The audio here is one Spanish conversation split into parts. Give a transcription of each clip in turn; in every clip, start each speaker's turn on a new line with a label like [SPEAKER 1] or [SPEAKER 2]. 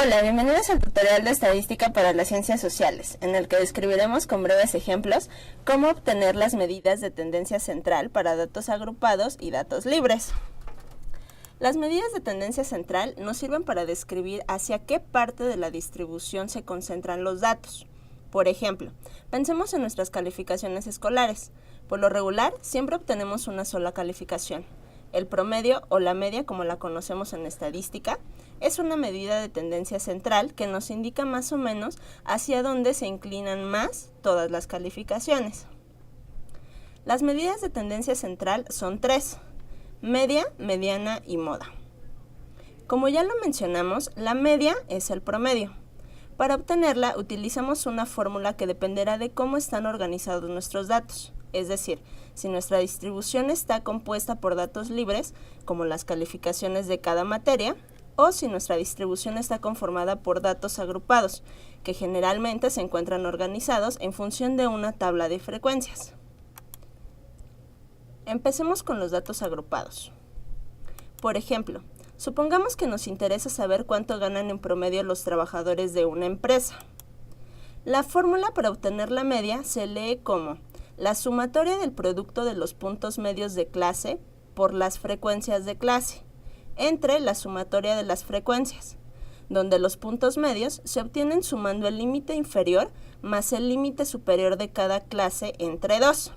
[SPEAKER 1] Hola, bienvenidos al tutorial de Estadística para las Ciencias Sociales, en el que describiremos con breves ejemplos cómo obtener las medidas de tendencia central para datos agrupados y datos libres. Las medidas de tendencia central nos sirven para describir hacia qué parte de la distribución se concentran los datos. Por ejemplo, pensemos en nuestras calificaciones escolares. Por lo regular, siempre obtenemos una sola calificación. El promedio o la media, como la conocemos en estadística, es una medida de tendencia central que nos indica más o menos hacia dónde se inclinan más todas las calificaciones. Las medidas de tendencia central son tres: media, mediana y moda. Como ya lo mencionamos, la media es el promedio. Para obtenerla utilizamos una fórmula que dependerá de cómo están organizados nuestros datos. Es decir, si nuestra distribución está compuesta por datos libres, como las calificaciones de cada materia, o si nuestra distribución está conformada por datos agrupados, que generalmente se encuentran organizados en función de una tabla de frecuencias. Empecemos con los datos agrupados. Por ejemplo, supongamos que nos interesa saber cuánto ganan en promedio los trabajadores de una empresa. La fórmula para obtener la media se lee como la sumatoria del producto de los puntos medios de clase por las frecuencias de clase, entre la sumatoria de las frecuencias, donde los puntos medios se obtienen sumando el límite inferior más el límite superior de cada clase entre 2.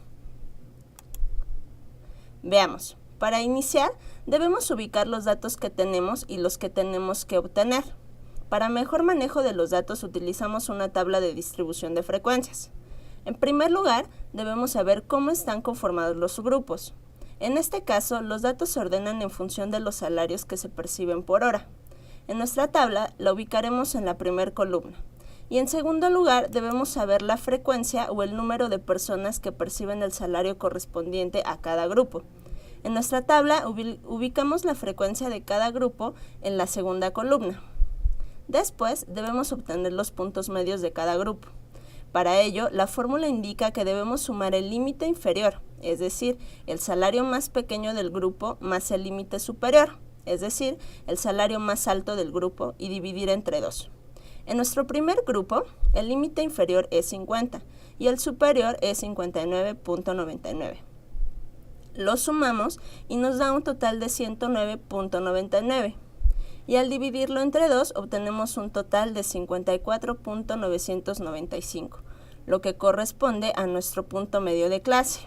[SPEAKER 1] Veamos, para iniciar debemos ubicar los datos que tenemos y los que tenemos que obtener. Para mejor manejo de los datos utilizamos una tabla de distribución de frecuencias. En primer lugar, debemos saber cómo están conformados los subgrupos. En este caso, los datos se ordenan en función de los salarios que se perciben por hora. En nuestra tabla la ubicaremos en la primera columna. Y en segundo lugar, debemos saber la frecuencia o el número de personas que perciben el salario correspondiente a cada grupo. En nuestra tabla ubicamos la frecuencia de cada grupo en la segunda columna. Después, debemos obtener los puntos medios de cada grupo. Para ello, la fórmula indica que debemos sumar el límite inferior, es decir, el salario más pequeño del grupo más el límite superior, es decir, el salario más alto del grupo, y dividir entre 2. En nuestro primer grupo, el límite inferior es 50 y el superior es 59.99. Lo sumamos y nos da un total de 109.99. Y al dividirlo entre 2 obtenemos un total de 54.995, lo que corresponde a nuestro punto medio de clase.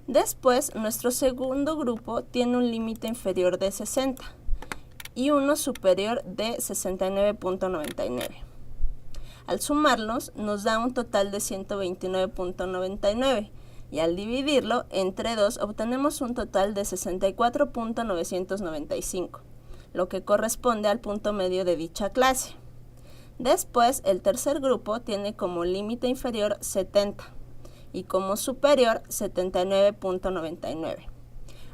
[SPEAKER 1] Después, nuestro segundo grupo tiene un límite inferior de 60 y uno superior de 69.99. Al sumarlos nos da un total de 129.99 y al dividirlo entre 2 obtenemos un total de 64.995. Lo que corresponde al punto medio de dicha clase. Después, el tercer grupo tiene como límite inferior 70 y como superior 79.99.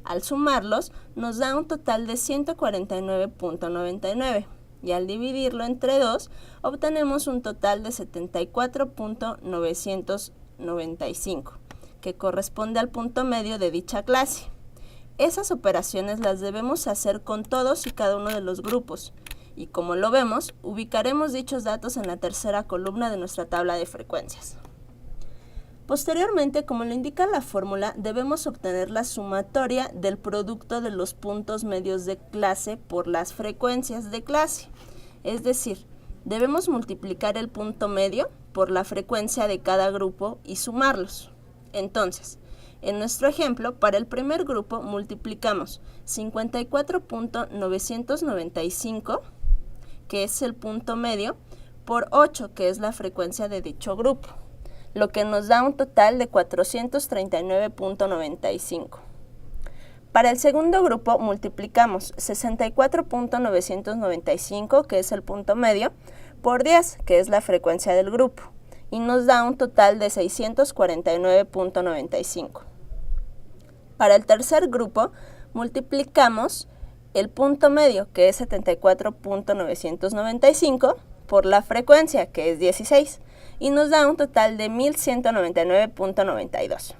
[SPEAKER 1] Al sumarlos, nos da un total de 149.99 y al dividirlo entre 2, obtenemos un total de 74.995, que corresponde al punto medio de dicha clase. Esas operaciones las debemos hacer con todos y cada uno de los grupos, y como lo vemos, ubicaremos dichos datos en la tercera columna de nuestra tabla de frecuencias. Posteriormente, como lo indica la fórmula, debemos obtener la sumatoria del producto de los puntos medios de clase por las frecuencias de clase, es decir, debemos multiplicar el punto medio por la frecuencia de cada grupo y sumarlos. Entonces, en nuestro ejemplo, para el primer grupo multiplicamos 54.995, que es el punto medio, por 8, que es la frecuencia de dicho grupo, lo que nos da un total de 439.95. Para el segundo grupo multiplicamos 64.995, que es el punto medio, por 10, que es la frecuencia del grupo, y nos da un total de 649.95. Para el tercer grupo, multiplicamos el punto medio, que es 74.995, por la frecuencia, que es 16, y nos da un total de 1199.92.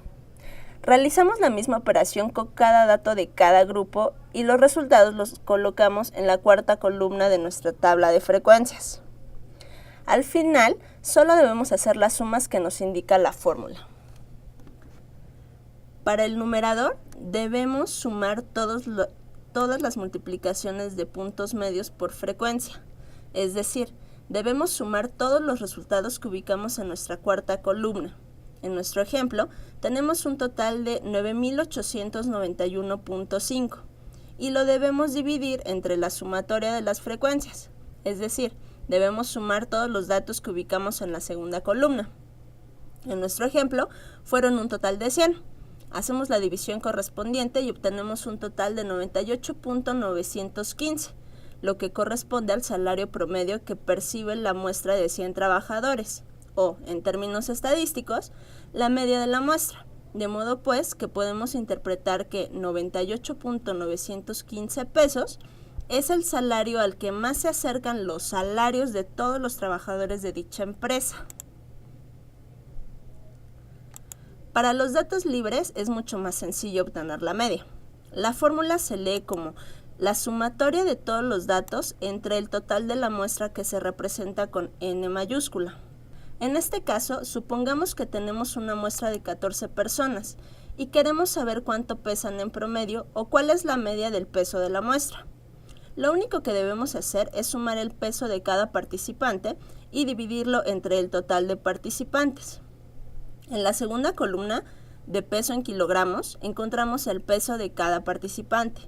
[SPEAKER 1] Realizamos la misma operación con cada dato de cada grupo y los resultados los colocamos en la cuarta columna de nuestra tabla de frecuencias. Al final, solo debemos hacer las sumas que nos indica la fórmula. Para el numerador, debemos sumar todas las multiplicaciones de puntos medios por frecuencia, es decir, debemos sumar todos los resultados que ubicamos en nuestra cuarta columna. En nuestro ejemplo, tenemos un total de 9.891.5 y lo debemos dividir entre la sumatoria de las frecuencias, es decir, debemos sumar todos los datos que ubicamos en la segunda columna. En nuestro ejemplo, fueron un total de 100. Hacemos la división correspondiente y obtenemos un total de 98.915, lo que corresponde al salario promedio que percibe la muestra de 100 trabajadores, o, en términos estadísticos, la media de la muestra, de modo pues que podemos interpretar que 98.915 pesos es el salario al que más se acercan los salarios de todos los trabajadores de dicha empresa. Para los datos libres es mucho más sencillo obtener la media. La fórmula se lee como la sumatoria de todos los datos entre el total de la muestra que se representa con N mayúscula. En este caso, supongamos que tenemos una muestra de 14 personas y queremos saber cuánto pesan en promedio o cuál es la media del peso de la muestra. Lo único que debemos hacer es sumar el peso de cada participante y dividirlo entre el total de participantes. En la segunda columna, de peso en kilogramos, encontramos el peso de cada participante.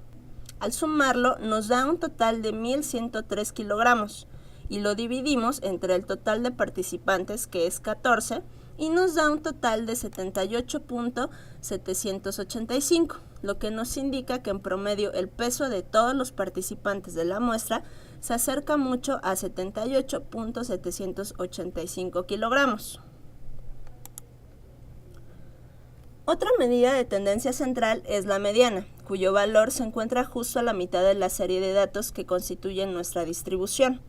[SPEAKER 1] Al sumarlo, nos da un total de 1.103 kilogramos y lo dividimos entre el total de participantes, que es 14, y nos da un total de 78.785, lo que nos indica que en promedio el peso de todos los participantes de la muestra se acerca mucho a 78.785 kilogramos. Otra medida de tendencia central es la mediana, cuyo valor se encuentra justo a la mitad de la serie de datos que constituyen nuestra distribución,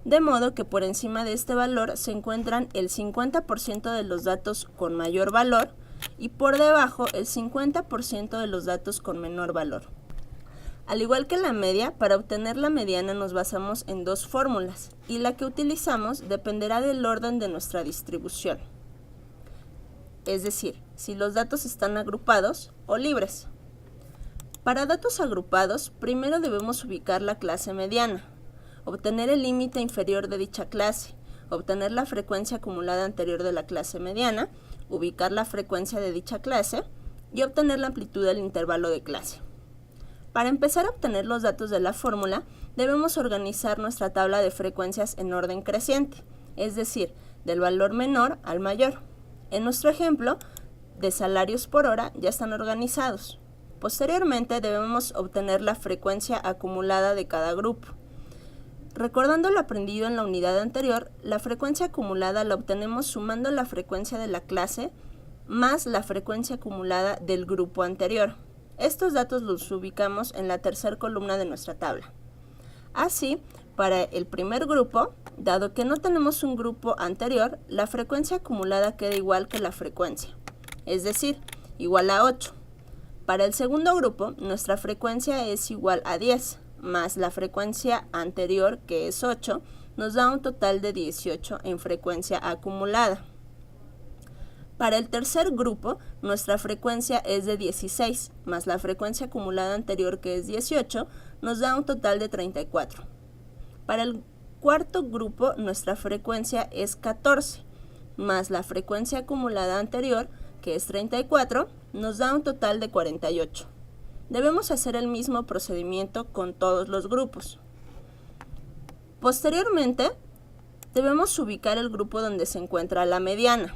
[SPEAKER 1] de modo que por encima de este valor se encuentran el 50% de los datos con mayor valor y por debajo el 50% de los datos con menor valor. Al igual que la media, para obtener la mediana nos basamos en dos fórmulas y la que utilizamos dependerá del orden de nuestra distribución. Es decir, si los datos están agrupados o libres. Para datos agrupados, primero debemos ubicar la clase mediana, obtener el límite inferior de dicha clase, obtener la frecuencia acumulada anterior de la clase mediana, ubicar la frecuencia de dicha clase y obtener la amplitud del intervalo de clase. Para empezar a obtener los datos de la fórmula, debemos organizar nuestra tabla de frecuencias en orden creciente, es decir, del valor menor al mayor. En nuestro ejemplo, de salarios por hora ya están organizados. Posteriormente debemos obtener la frecuencia acumulada de cada grupo. Recordando lo aprendido en la unidad anterior, la frecuencia acumulada la obtenemos sumando la frecuencia de la clase más la frecuencia acumulada del grupo anterior. Estos datos los ubicamos en la tercera columna de nuestra tabla. Así, para el primer grupo, dado que no tenemos un grupo anterior, la frecuencia acumulada queda igual que la frecuencia, es decir, igual a 8. Para el segundo grupo, nuestra frecuencia es igual a 10, más la frecuencia anterior, que es 8, nos da un total de 18 en frecuencia acumulada. Para el tercer grupo, nuestra frecuencia es de 16, más la frecuencia acumulada anterior, que es 18, nos da un total de 34. Para el cuarto grupo, nuestra frecuencia es 14, más la frecuencia acumulada anterior, que es 34, nos da un total de 48. Debemos hacer el mismo procedimiento con todos los grupos. Posteriormente, debemos ubicar el grupo donde se encuentra la mediana.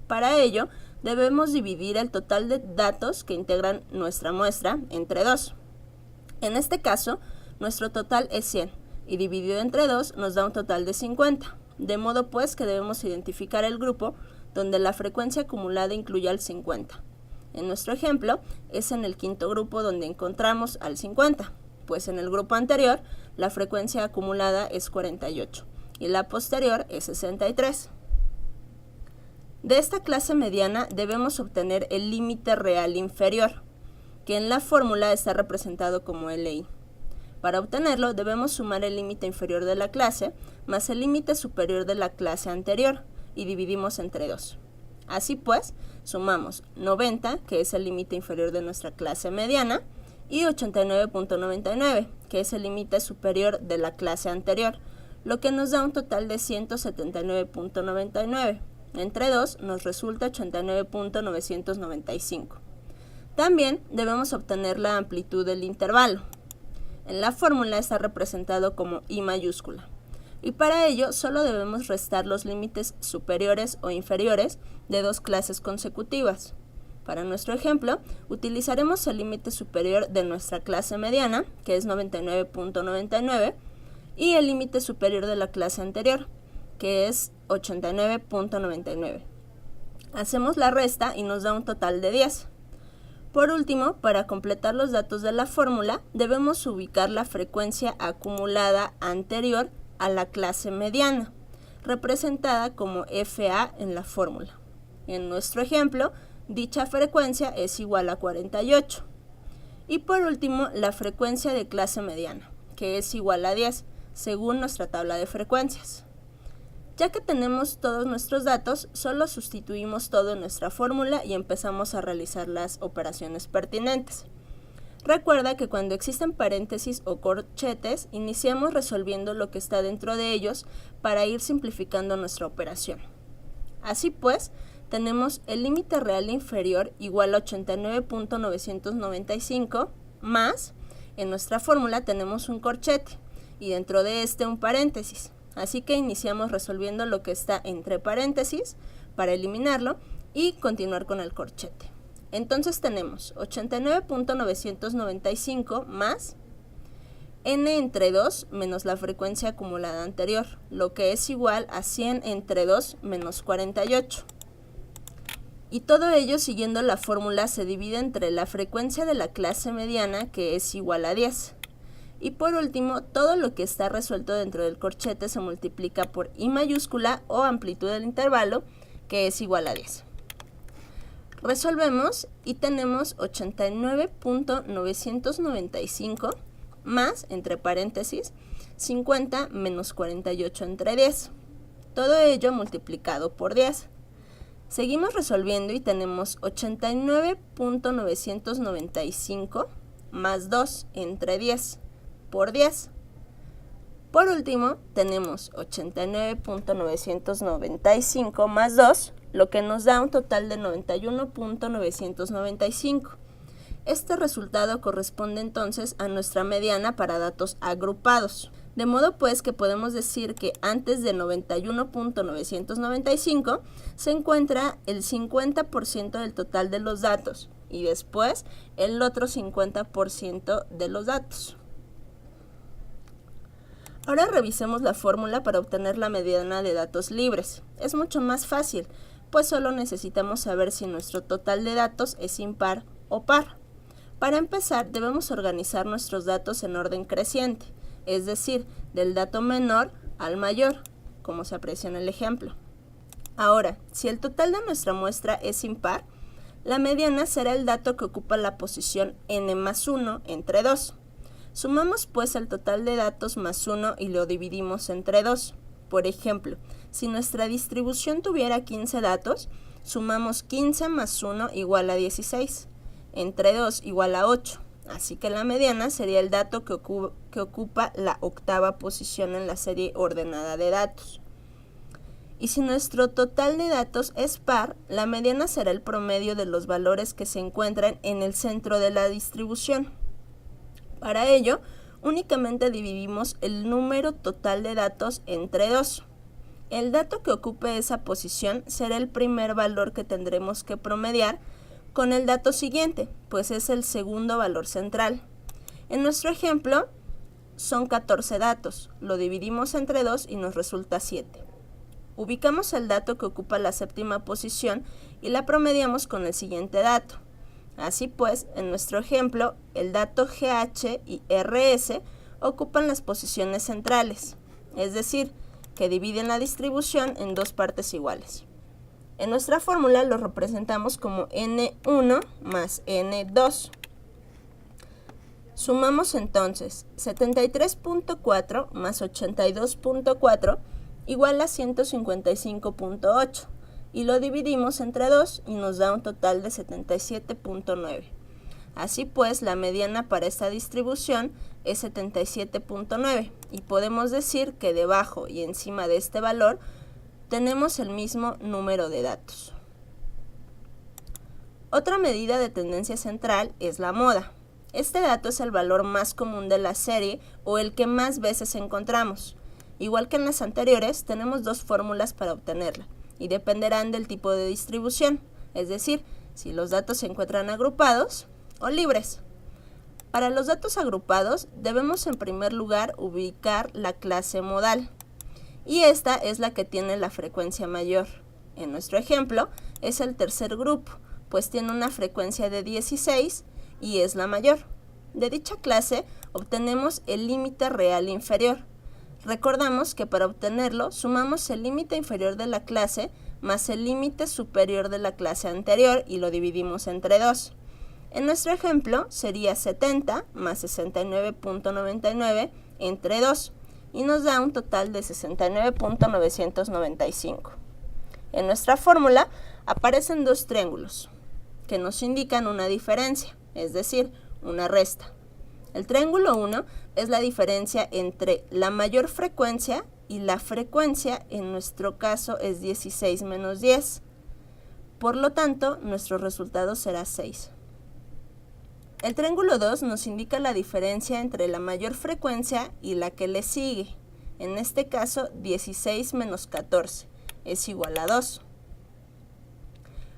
[SPEAKER 1] Para ello, debemos dividir el total de datos que integran nuestra muestra entre 2. En este caso, nuestro total es 100 y dividido entre 2 nos da un total de 50. De modo pues que debemos identificar el grupo donde la frecuencia acumulada incluya al 50. En nuestro ejemplo, es en el quinto grupo donde encontramos al 50, pues en el grupo anterior la frecuencia acumulada es 48 y la posterior es 63. De esta clase mediana debemos obtener el límite real inferior, que en la fórmula está representado como LI. Para obtenerlo debemos sumar el límite inferior de la clase más el límite superior de la clase anterior y dividimos entre 2. Así pues, sumamos 90, que es el límite inferior de nuestra clase mediana, y 89.99, que es el límite superior de la clase anterior, lo que nos da un total de 179.99. Entre 2 nos resulta 89.995. También debemos obtener la amplitud del intervalo. En la fórmula está representado como I mayúscula. Y para ello solo debemos restar los límites superiores o inferiores de dos clases consecutivas. Para nuestro ejemplo, utilizaremos el límite superior de nuestra clase mediana, que es 99.99, y el límite superior de la clase anterior, que es 89.99. Hacemos la resta y nos da un total de 10. Por último, para completar los datos de la fórmula, debemos ubicar la frecuencia acumulada anterior a la clase mediana, representada como FA en la fórmula. En nuestro ejemplo, dicha frecuencia es igual a 48. Y por último, la frecuencia de clase mediana, que es igual a 10, según nuestra tabla de frecuencias. Ya que tenemos todos nuestros datos, solo sustituimos todo en nuestra fórmula y empezamos a realizar las operaciones pertinentes. Recuerda que cuando existen paréntesis o corchetes, iniciamos resolviendo lo que está dentro de ellos para ir simplificando nuestra operación. Así pues, tenemos el límite real inferior igual a 89.995 más, en nuestra fórmula tenemos un corchete y dentro de este un paréntesis. Así que iniciamos resolviendo lo que está entre paréntesis para eliminarlo y continuar con el corchete. Entonces tenemos 89.995 más n entre 2 menos la frecuencia acumulada anterior, lo que es igual a 100 entre 2 menos 48. Y todo ello siguiendo la fórmula se divide entre la frecuencia de la clase mediana, que es igual a 10. Y por último, todo lo que está resuelto dentro del corchete se multiplica por I mayúscula o amplitud del intervalo, que es igual a 10. Resolvemos y tenemos 89.995 más, entre paréntesis, 50 menos 48 entre 10. Todo ello multiplicado por 10. Seguimos resolviendo y tenemos 89.995 más 2 entre 10 por 10. Por último, tenemos 89.995 más 2, lo que nos da un total de 91.995. Este resultado corresponde entonces a nuestra mediana para datos agrupados. De modo pues que podemos decir que antes de 91.995 se encuentra el 50% del total de los datos y después el otro 50% de los datos. Ahora revisemos la fórmula para obtener la mediana de datos libres. Es mucho más fácil, pues solo necesitamos saber si nuestro total de datos es impar o par. Para empezar, debemos organizar nuestros datos en orden creciente, es decir, del dato menor al mayor, como se aprecia en el ejemplo. Ahora, si el total de nuestra muestra es impar, la mediana será el dato que ocupa la posición n más 1 entre 2. Sumamos pues el total de datos más 1 y lo dividimos entre 2. Por ejemplo, si nuestra distribución tuviera 15 datos, sumamos 15 más 1 igual a 16, entre 2 igual a 8. Así que la mediana sería el dato que ocupa la octava posición en la serie ordenada de datos. Y si nuestro total de datos es par, la mediana será el promedio de los valores que se encuentran en el centro de la distribución. Para ello, únicamente dividimos el número total de datos entre 2. El dato que ocupe esa posición será el primer valor que tendremos que promediar con el dato siguiente, pues es el segundo valor central. En nuestro ejemplo, son 14 datos. Lo dividimos entre 2 y nos resulta 7. Ubicamos el dato que ocupa la séptima posición y la promediamos con el siguiente dato. Así pues, en nuestro ejemplo, el dato GH y RS ocupan las posiciones centrales, es decir, que dividen la distribución en dos partes iguales. En nuestra fórmula lo representamos como N1 más N2. Sumamos entonces 73.4 más 82.4 igual a 155.8 y lo dividimos entre 2 y nos da un total de 77.9. Así pues, la mediana para esta distribución es 77.9 y podemos decir que debajo y encima de este valor tenemos el mismo número de datos. Otra medida de tendencia central es la moda. Este dato es el valor más común de la serie o el que más veces encontramos. Igual que en las anteriores, tenemos dos fórmulas para obtenerla y dependerán del tipo de distribución, es decir, si los datos se encuentran agrupados o libres. Para los datos agrupados, debemos en primer lugar ubicar la clase modal, y esta es la que tiene la frecuencia mayor. En nuestro ejemplo, es el tercer grupo, pues tiene una frecuencia de 16 y es la mayor. De dicha clase obtenemos el límite real inferior. Recordamos que para obtenerlo sumamos el límite inferior de la clase más el límite superior de la clase anterior y lo dividimos entre 2. En nuestro ejemplo sería 70 más 69.99 entre 2 y nos da un total de 69.995. En nuestra fórmula aparecen dos triángulos que nos indican una diferencia, es decir, una resta. El triángulo 1 es la diferencia entre la mayor frecuencia y la frecuencia, en nuestro caso es 16 menos 10. Por lo tanto, nuestro resultado será 6. El triángulo 2 nos indica la diferencia entre la mayor frecuencia y la que le sigue. En este caso, 16 menos 14 es igual a 2.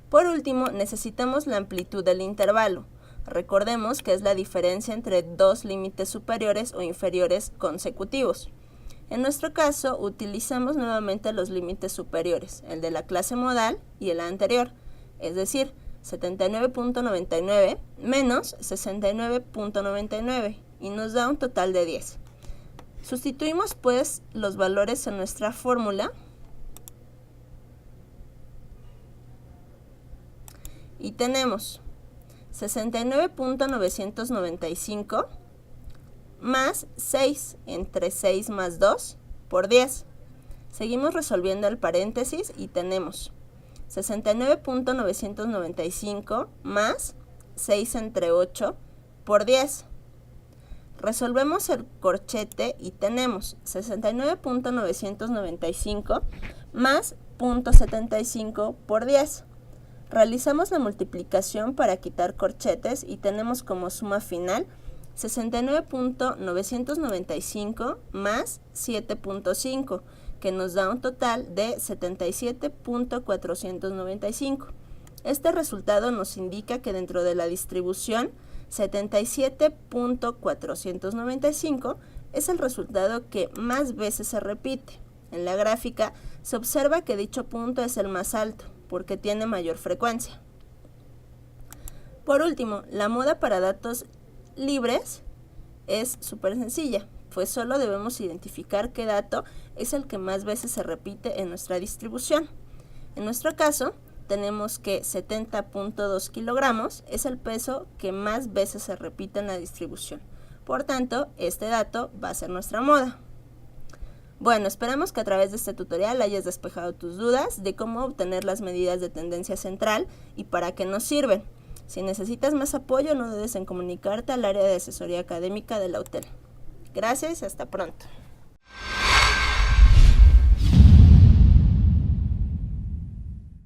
[SPEAKER 1] Por último, necesitamos la amplitud del intervalo. Recordemos que es la diferencia entre dos límites superiores o inferiores consecutivos. En nuestro caso, utilizamos nuevamente los límites superiores, el de la clase modal y el anterior, es decir, 79.99 menos 69.99 y nos da un total de 10. Sustituimos pues los valores en nuestra fórmula y tenemos 69.995 más 6 entre 6 más 2 por 10. Seguimos resolviendo el paréntesis y tenemos 69.995 más 6 entre 8 por 10. Resolvemos el corchete y tenemos 69.995 más 0.75 por 10. Realizamos la multiplicación para quitar corchetes y tenemos como suma final 69.995 más 7.5, que nos da un total de 77.495. Este resultado nos indica que dentro de la distribución 77.495 es el resultado que más veces se repite. En la gráfica se observa que dicho punto es el más alto, porque tiene mayor frecuencia. Por último, la moda para datos libres es súper sencilla, pues solo debemos identificar qué dato es el que más veces se repite en nuestra distribución. En nuestro caso, tenemos que 70.2 kilogramos es el peso que más veces se repite en la distribución. Por tanto, este dato va a ser nuestra moda. Bueno, esperamos que a través de este tutorial hayas despejado tus dudas de cómo obtener las medidas de tendencia central y para qué nos sirven. Si necesitas más apoyo, no dudes en comunicarte al área de asesoría académica de la UTEL. Gracias y hasta pronto.